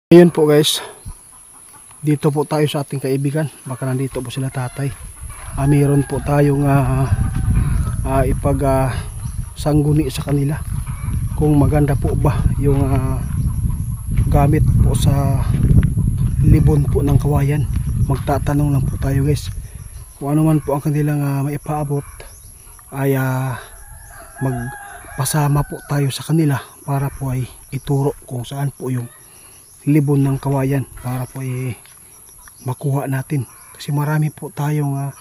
Ayun po guys, dito po tayo sa ating kaibigan. Baka nandito po sila tatay. Mayroon po tayong sangguni sa kanila. Kung maganda po ba yung gamit po sa libon po ng kawayan. Magtatanong lang po tayo guys. Kung ano man po ang kanilang maipaabot ay magpasama po tayo sa kanila para po ay ituro kung saan po yung libon ng kawayan para po makuha natin, kasi marami po tayong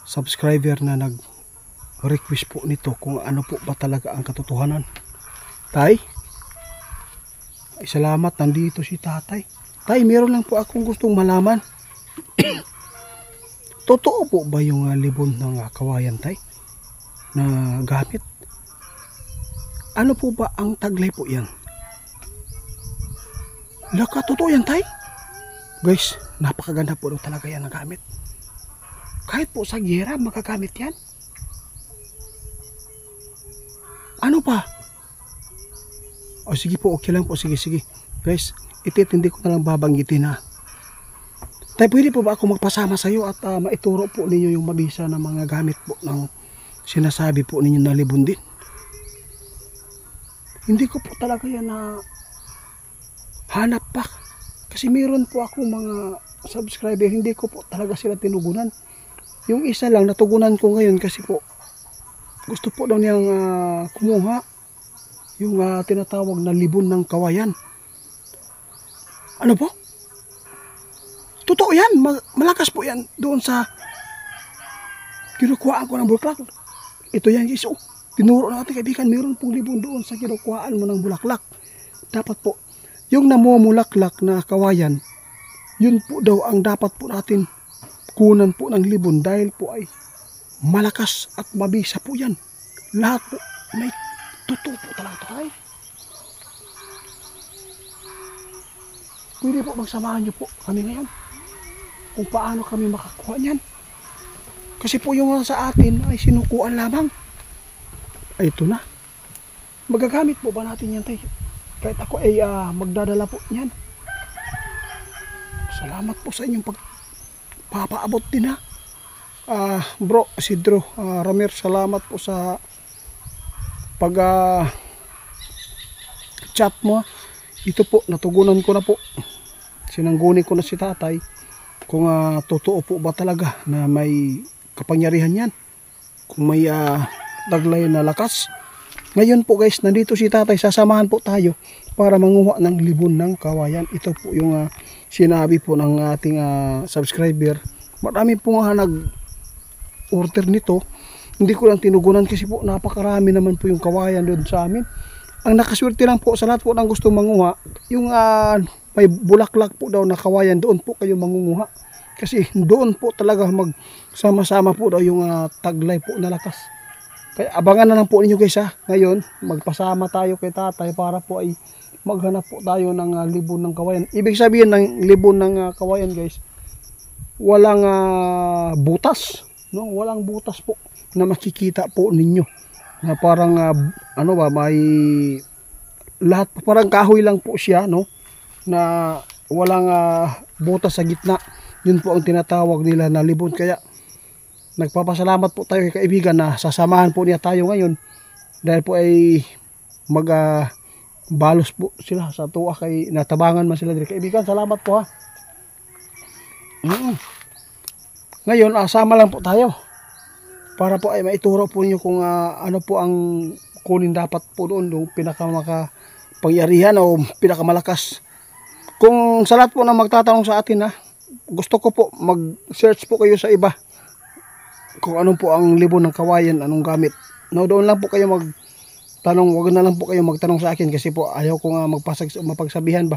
subscriber na nag request po nito kung ano po ba talaga ang katotohanan. Tay, ay salamat, nandito si tatay. Tay, meron lang po akong gustong malaman. Totoo po ba yung libon ng kawayan, tay, na gamit? Ano po ba ang taglay po yan? Laka, totoo yan, tay. Guys, napakaganda po talaga yan na gamit. Kahit po sa gera, magagamit yan. Ano pa? O sige po, okay lang po. Sige. Guys, hindi ko na lang babanggitin ha. Tay, pwede po ba ako magpasama sa iyo at maituro po ninyo yung mabisa ng mga gamit po ng sinasabi po ninyo na libon din? Hindi ko po talaga yan na hanap pa, kasi meron po akong mga subscriber, hindi ko po talaga sila tinugunan. Yung isa lang natugunan ko ngayon kasi po gusto po daw niyang kumuha yung tinatawag na libon ng kawayan. Ano po? Totoo yan, malakas po yan doon sa kinukuhaan ko ng bulaklak. Ito yan guys, tinuro natin kaibigan, meron pong libon doon sa kinukuhaan mo ng bulaklak. Dapat po yung namumulaklak na kawayan, yun po daw ang dapat po natin kunan po ng libon, dahil po ay malakas at mabisa po yan. Lahat po may totoo po talaga tayo. Pwede po magsamahan nyo po kami ngayon kung paano kami makakuha niyan. Kasi po yung sa atin ay sinukuan lamang. Ay ito na. Magagamit po ba natin yan tayo? Kahit ako ay magdadala po niyan. Salamat po sa inyong pagpapaabot din ha. Bro Isidro Ramir, salamat po sa pag chat mo. Ito po, natugunan ko na po. Sinangguni ko na si tatay kung totoo po ba talaga na may kapangyarihan yan, kung may taglay na lakas. Ngayon po guys, nandito si tatay, sasamahan po tayo para manguha ng libon ng kawayan. Ito po yung sinabi po ng ating subscriber. Marami po nag-order nito. Hindi ko lang tinugunan kasi po napakarami naman po yung kawayan doon sa amin. Ang nakaswerte lang po sa lahat po ng gusto manguha, yung may bulaklak po daw na kawayan, doon po kayo mangunguha. Kasi doon po talaga magsama-sama po daw yung taglay po na lakas. Kaya abangan na lang po ninyo guys ha. Ngayon, magpasama tayo kay tatay para po ay maghanap po tayo ng libon ng kawayan. Ibig sabihin ng libon ng kawayan guys, walang butas, no? Walang butas po na makikita po ninyo. Na parang may lahat parang kahoy lang po siya, no? Na walang butas sa gitna. Yun po ang tinatawag nila na libon. Kaya nagpapasalamat po tayo kay kaibigan na sasamahan po niya tayo ngayon, dahil po ay balos po sila sa tuwa kay natabangan man sila. Kaibigan, salamat po ha. Ngayon sama lang po tayo para po ay maituro po niyo kung ano po ang kunin dapat po doon, yung pinakamakapangyarihan o pinakamalakas. Kung sa lahat po na magtatanong sa atin ha, gusto ko po mag-search po kayo sa iba kung ano po ang libon ng kawayan, anong gamit. No, doon lang po kayo magtanong, wag na lang po kayo magtanong sa akin, kasi po ayaw ko nga mapagsabihan ba.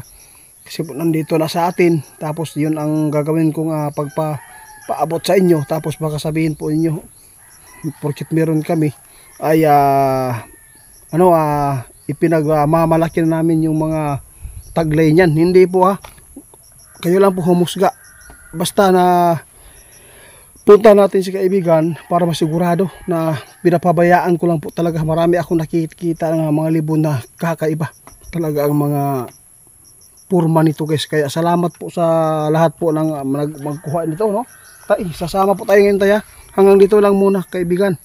Kasi po nandito na sa atin, tapos yun ang gagawin ko nga pagpaabot sa inyo, tapos baka sabihin po inyo, porket meron kami, ay ipinagmamalaki na namin yung mga taglay niyan. Hindi po ha, kayo lang po humusga. Basta na punta natin si kaibigan para masigurado na pinapabayaan ko lang po talaga. Marami akong nakikita ng mga libon na kakaiba. Talaga ang mga purma nito guys. Kaya salamat po sa lahat po ng magkuha nito, no. Tay, sasama po tayo ngayon tayo. Hanggang dito lang muna kaibigan.